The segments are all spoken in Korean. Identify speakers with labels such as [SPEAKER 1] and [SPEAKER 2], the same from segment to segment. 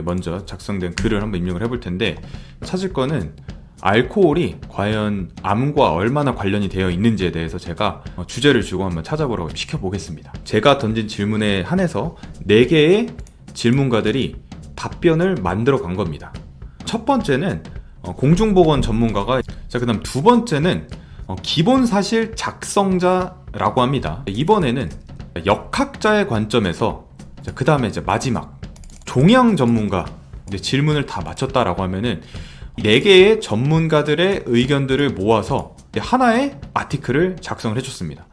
[SPEAKER 1] 먼저 작성된 글을 한번 입력을 해볼 텐데, 찾을 거는 알코올이 과연 암과 얼마나 관련이 되어 있는지에 대해서 제가 주제를 주고 한번 찾아보라고 시켜보겠습니다. 제가 던진 질문에 한해서 4개의 질문가들이 답변을 만들어 간 겁니다. 첫 번째는 공중보건 전문가가, 그 다음 두 번째는 기본사실 작성자라고 합니다. 이번에는 역학자의 관점에서, 그 다음에 이제 마지막 종양 전문가, 이제 질문을 다 마쳤다라고 하면은 4개의 전문가들의 의견들을 모아서 하나의 아티클을 작성을 해줬습니다.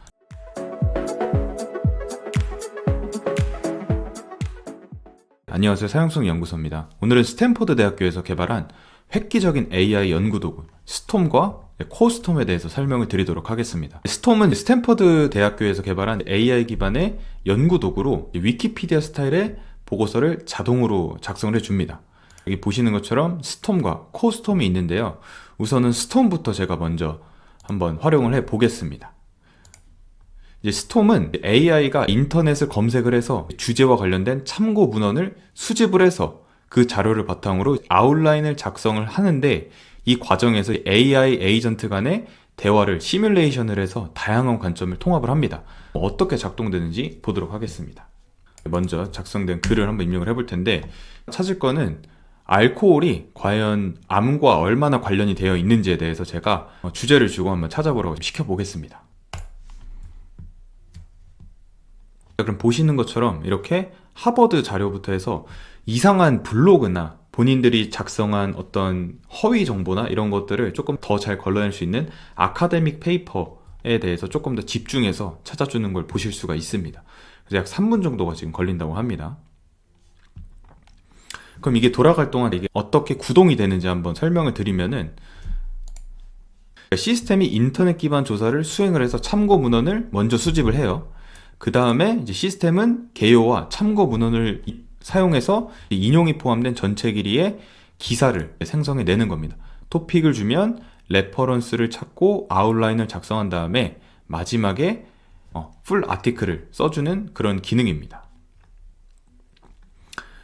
[SPEAKER 1] 안녕하세요, 사용성 연구소입니다. 오늘은 스탠포드 대학교에서 개발한 획기적인 AI 연구 도구 스톰과 코스톰에 대해서 설명을 드리도록 하겠습니다. 스톰은 스탠포드 대학교에서 개발한 AI 기반의 연구 도구로 위키피디아 스타일의 보고서를 자동으로 작성을 해줍니다. 여기 보시는 것처럼 스톰과 코스톰이 있는데요. 우선은 스톰부터 제가 먼저 한번 활용을 해 보겠습니다. 이제 스톰은 AI가 인터넷을 검색을 해서 주제와 관련된 참고 문헌을 수집을 해서 그 자료를 바탕으로 아웃라인을 작성을 하는데, 이 과정에서 AI 에이전트 간의 대화를 시뮬레이션을 해서 다양한 관점을 통합을 합니다. 어떻게 작동되는지 보도록 하겠습니다. 먼저 작성된 글을 한번 입력을 해볼 텐데, 찾을 거는 알코올이 과연 암과 얼마나 관련이 되어 있는지에 대해서 제가 주제를 주고 한번 찾아보라고 시켜보겠습니다. 그럼 보시는 것처럼 이렇게 하버드 자료부터 해서 이상한 블로그나 본인들이 작성한 어떤 허위 정보나 이런 것들을 조금 더 잘 걸러낼 수 있는 아카데믹 페이퍼에 대해서 조금 더 집중해서 찾아주는 걸 보실 수가 있습니다. 그래서 약 3분 정도가 지금 걸린다고 합니다. 그럼 이게 돌아갈 동안 이게 어떻게 구동이 되는지 한번 설명을 드리면은, 시스템이 인터넷 기반 조사를 수행을 해서 참고 문헌을 먼저 수집을 해요. 그 다음에 이제 시스템은 개요와 참고 문헌을 사용해서 인용이 포함된 전체 길이의 기사를 생성해 내는 겁니다. 토픽을 주면 레퍼런스를 찾고 아웃라인을 작성한 다음에 마지막에 풀 아티클을 써주는 그런 기능입니다.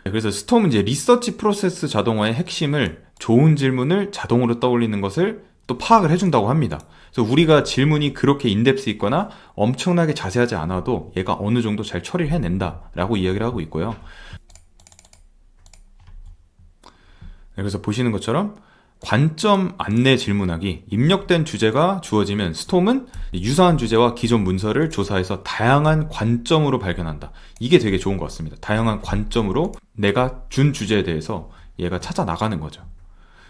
[SPEAKER 1] 그래서 스톰은 이제 리서치 프로세스 자동화의 핵심을, 좋은 질문을 자동으로 떠올리는 것을 또 파악을 해준다고 합니다. 그래서 우리가 질문이 그렇게 인덱스 있거나 엄청나게 자세하지 않아도 얘가 어느 정도 잘 처리를 해낸다 라고 이야기를 하고 있고요. 그래서 보시는 것처럼 관점 안내 질문하기, 입력된 주제가 주어지면 스톰은 유사한 주제와 기존 문서를 조사해서 다양한 관점으로 발견한다. 이게 되게 좋은 것 같습니다. 다양한 관점으로 내가 준 주제에 대해서 얘가 찾아 나가는 거죠.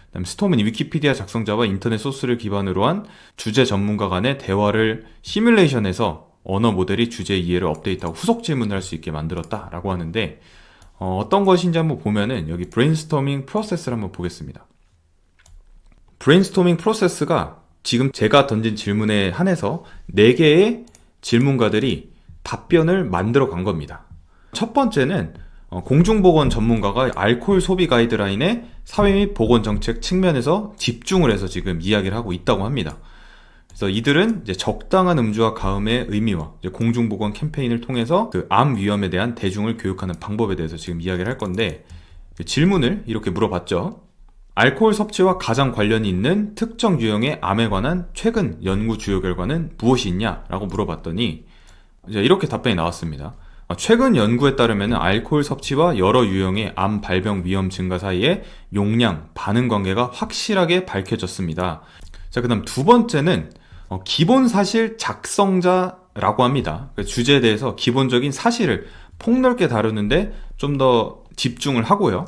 [SPEAKER 1] 그다음에 스톰은 위키피디아 작성자와 인터넷 소스를 기반으로 한 주제 전문가 간의 대화를 시뮬레이션해서 언어 모델이 주제 이해를 업데이트하고 후속 질문을 할 수 있게 만들었다라고 하는데, 어떤 것인지 한번 보면은 여기 브레인스토밍 프로세스를 한번 보겠습니다. 브레인스토밍 프로세스가 지금 제가 던진 질문에 한해서 4개의 질문가들이 답변을 만들어 간 겁니다. 첫 번째는 공중보건 전문가가 알코올 소비 가이드라인의 사회 및 보건정책 측면에서 집중을 해서 지금 이야기를 하고 있다고 합니다. 그래서 이들은 이제 적당한 음주와 가음의 의미와 이제 공중보건 캠페인을 통해서 그 암 위험에 대한 대중을 교육하는 방법에 대해서 지금 이야기를 할 건데, 질문을 이렇게 물어봤죠. 알코올 섭취와 가장 관련이 있는 특정 유형의 암에 관한 최근 연구 주요 결과는 무엇이 있냐라고 물어봤더니 이제 이렇게 답변이 나왔습니다. 최근 연구에 따르면 알코올 섭취와 여러 유형의 암 발병 위험 증가 사이에 용량, 반응 관계가 확실하게 밝혀졌습니다. 자, 그 다음 두 번째는 기본사실 작성자라고 합니다. 주제에 대해서 기본적인 사실을 폭넓게 다루는데 좀 더 집중을 하고요.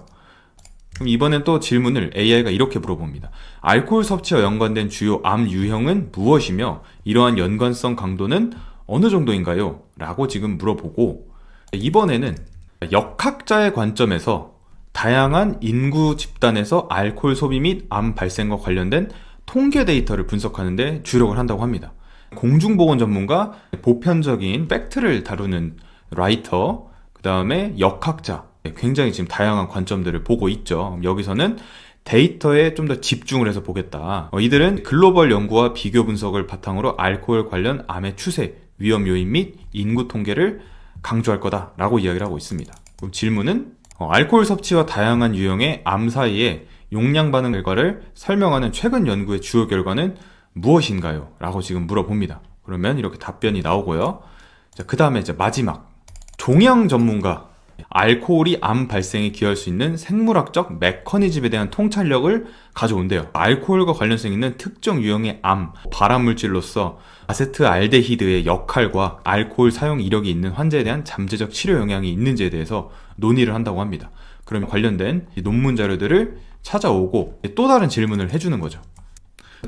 [SPEAKER 1] 그럼 이번엔 또 질문을 AI가 이렇게 물어봅니다. 알코올 섭취와 연관된 주요 암 유형은 무엇이며 이러한 연관성 강도는 어느 정도인가요? 라고 지금 물어보고, 이번에는 역학자의 관점에서 다양한 인구 집단에서 알코올 소비 및 암 발생과 관련된 통계 데이터를 분석하는데 주력을 한다고 합니다. 공중보건 전문가, 보편적인 팩트를 다루는 라이터, 그 다음에 역학자, 굉장히 지금 다양한 관점들을 보고 있죠. 여기서는 데이터에 좀 더 집중을 해서 보겠다. 이들은 글로벌 연구와 비교 분석을 바탕으로 알코올 관련 암의 추세, 위험 요인 및 인구 통계를 강조할 거다라고 이야기를 하고 있습니다. 그럼 질문은 알코올 섭취와 다양한 유형의 암 사이의 용량 반응 결과를 설명하는 최근 연구의 주요 결과는 무엇인가요? 라고 지금 물어봅니다. 그러면 이렇게 답변이 나오고요. 자, 그 다음에 이제 마지막. 종양 전문가. 알코올이 암 발생에 기여할 수 있는 생물학적 메커니즘에 대한 통찰력을 가져온대요. 알코올과 관련성 있는 특정 유형의 암, 발암물질로서 아세트알데히드의 역할과 알코올 사용 이력이 있는 환자에 대한 잠재적 치료 영향이 있는지에 대해서 논의를 한다고 합니다. 그러면 관련된 논문 자료들을 찾아오고 또 다른 질문을 해주는 거죠.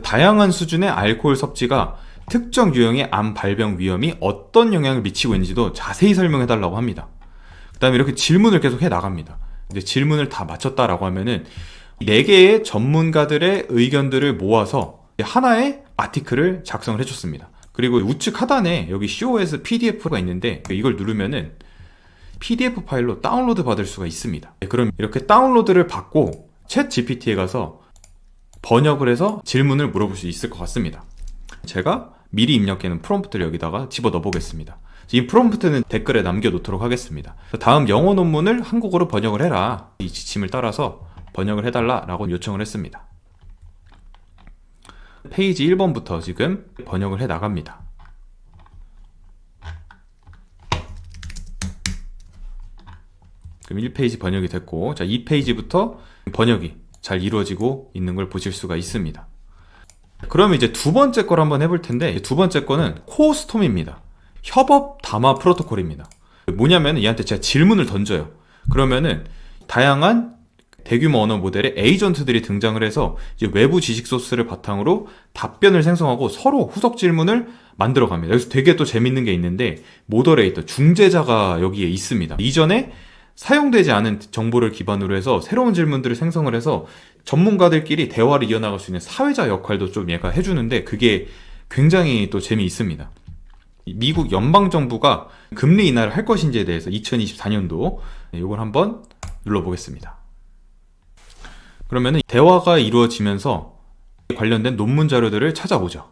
[SPEAKER 1] 다양한 수준의 알코올 섭취가 특정 유형의 암 발병 위험이 어떤 영향을 미치고 있는지도 자세히 설명해달라고 합니다. 그 다음에 이렇게 질문을 계속 해 나갑니다. 이제 질문을 다 마쳤다라고 하면은 4개의 전문가들의 의견들을 모아서 하나의 아티클을 작성을 해줬습니다. 그리고 우측 하단에 여기 COS PDF가 있는데 이걸 누르면은 PDF 파일로 다운로드 받을 수가 있습니다. 그럼 이렇게 다운로드를 받고 챗 GPT에 가서 번역을 해서 질문을 물어볼 수 있을 것 같습니다. 제가 미리 입력해놓은 프롬프트를 여기다가 집어넣어 보겠습니다. 이 프롬프트는 댓글에 남겨놓도록 하겠습니다. 다음 영어 논문을 한국어로 번역을 해라. 이 지침을 따라서 번역을 해달라고 요청을 했습니다. 페이지 1번부터 지금 번역을 해 나갑니다. 그럼 1페이지 번역이 됐고, 자, 2페이지부터 번역이 잘 이루어지고 있는 걸 보실 수가 있습니다. 그러면 이제 두 번째 걸 한번 해볼 텐데, 두 번째 거는 코스톰입니다. 협업 담화 프로토콜입니다. 뭐냐면 얘한테 제가 질문을 던져요. 그러면은 다양한 대규모 언어 모델의 에이전트들이 등장을 해서 이제 외부 지식 소스를 바탕으로 답변을 생성하고 서로 후속 질문을 만들어 갑니다. 여기서 되게 또 재밌는 게 있는데 모더레이터, 중재자가 여기에 있습니다. 이전에 사용되지 않은 정보를 기반으로 해서 새로운 질문들을 생성을 해서 전문가들끼리 대화를 이어나갈 수 있는 사회자 역할도 좀 얘가 해주는데 그게 굉장히 또 재미있습니다. 미국 연방정부가 금리 인하를 할 것인지에 대해서 2024년도 이걸 한번 눌러보겠습니다. 그러면 대화가 이루어지면서 관련된 논문 자료들을 찾아보죠.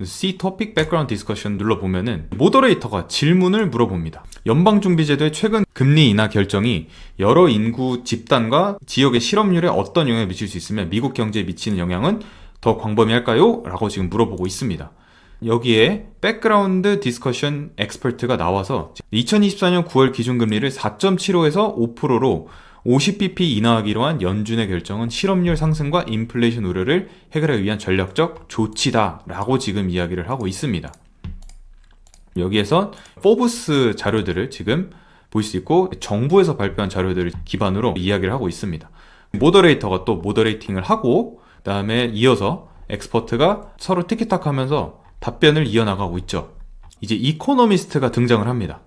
[SPEAKER 1] See Topic Background Discussion 눌러보면은 모더레이터가 질문을 물어봅니다. 연방준비제도의 최근 금리 인하 결정이 여러 인구 집단과 지역의 실업률에 어떤 영향을 미칠 수 있으며 미국 경제에 미치는 영향은 더 광범위할까요? 라고 지금 물어보고 있습니다. 여기에 백그라운드 디스커션 엑스퍼트가 나와서 2024년 9월 기준금리를 4.75에서 5%로 50bp 인하하기로 한 연준의 결정은 실업률 상승과 인플레이션 우려를 해결하기 위한 전략적 조치다 라고 지금 이야기를 하고 있습니다. 여기에서 포브스 자료들을 지금 볼 수 있고 정부에서 발표한 자료들을 기반으로 이야기를 하고 있습니다. 모더레이터가 또 모더레이팅을 하고 그 다음에 이어서 엑스퍼트가 서로 티키타카 하면서 답변을 이어나가고 있죠. 이제 이코노미스트가 등장을 합니다.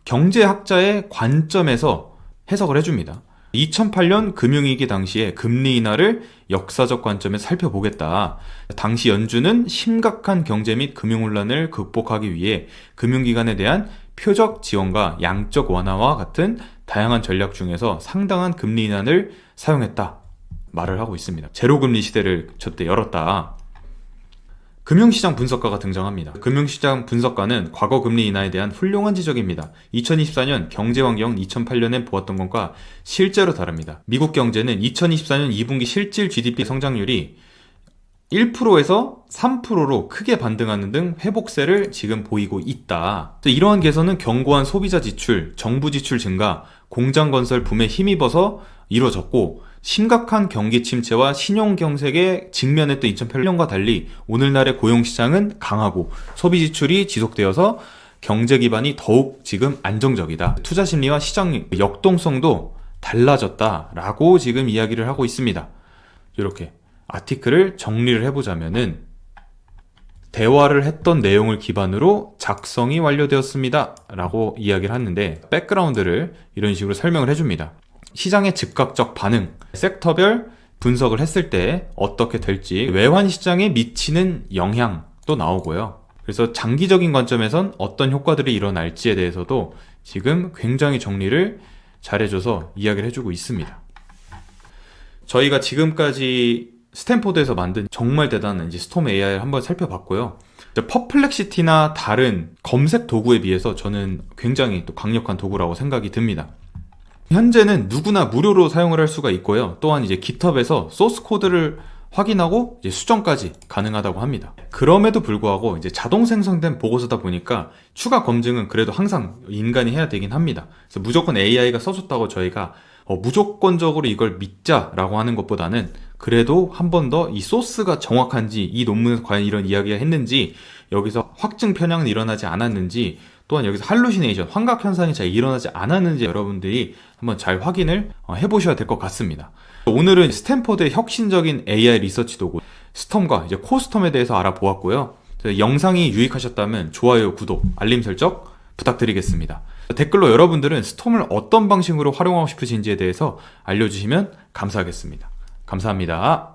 [SPEAKER 1] 경제학자의 관점에서 해석을 해줍니다. 2008년 금융위기 당시에 금리 인하를 역사적 관점에서 살펴보겠다. 당시 연준은 심각한 경제 및 금융혼란을 극복하기 위해 금융기관에 대한 표적 지원과 양적 완화와 같은 다양한 전략 중에서 상당한 금리 인하를 사용했다. 말을 하고 있습니다. 제로금리 시대를 저때 열었다. 금융시장 분석가가 등장합니다. 금융시장 분석가는 과거 금리 인하에 대한 훌륭한 지적입니다. 2024년 경제환경 2008년에 보았던 것과 실제로 다릅니다. 미국 경제는 2024년 2분기 실질 GDP 성장률이 1%에서 3%로 크게 반등하는 등 회복세를 지금 보이고 있다. 이러한 개선은 견고한 소비자 지출, 정부 지출 증가, 공장 건설 붐에 힘입어서 이루어졌고 심각한 경기 침체와 신용 경색에 직면했던 2008년과 달리 오늘날의 고용시장은 강하고 소비 지출이 지속되어서 경제 기반이 더욱 지금 안정적이다. 투자 심리와 시장 역동성도 달라졌다라고 지금 이야기를 하고 있습니다. 이렇게 아티클을 정리를 해보자면은 대화를 했던 내용을 기반으로 작성이 완료되었습니다 라고 이야기를 하는데 백그라운드를 이런 식으로 설명을 해줍니다. 시장의 즉각적 반응, 섹터별 분석을 했을 때 어떻게 될지, 외환 시장에 미치는 영향도 나오고요. 그래서 장기적인 관점에선 어떤 효과들이 일어날지에 대해서도 지금 굉장히 정리를 잘해줘서 이야기를 해주고 있습니다. 저희가 지금까지 스탠포드에서 만든 정말 대단한 이제 스톰 AI를 한번 살펴봤고요. 퍼플렉시티나 다른 검색 도구에 비해서 저는 굉장히 또 강력한 도구라고 생각이 듭니다. 현재는 누구나 무료로 사용을 할 수가 있고요. 또한 이제 GitHub에서 소스 코드를 확인하고 이제 수정까지 가능하다고 합니다. 그럼에도 불구하고 이제 자동 생성된 보고서다 보니까 추가 검증은 그래도 항상 인간이 해야 되긴 합니다. 그래서 무조건 AI가 써줬다고 저희가 무조건적으로 이걸 믿자라고 하는 것보다는 그래도 한 번 더 이 소스가 정확한지, 이 논문에서 과연 이런 이야기가 했는지, 여기서 확증 편향은 일어나지 않았는지, 또한 여기서 할루시네이션, 환각 현상이 잘 일어나지 않았는지 여러분들이 한번 잘 확인을 해보셔야 될 것 같습니다. 오늘은 스탠퍼드의 혁신적인 AI 리서치 도구 스톰과 이제 코스톰에 대해서 알아보았고요. 영상이 유익하셨다면 좋아요, 구독, 알림 설정 부탁드리겠습니다. 댓글로 여러분들은 스톰을 어떤 방식으로 활용하고 싶으신지에 대해서 알려주시면 감사하겠습니다. 감사합니다.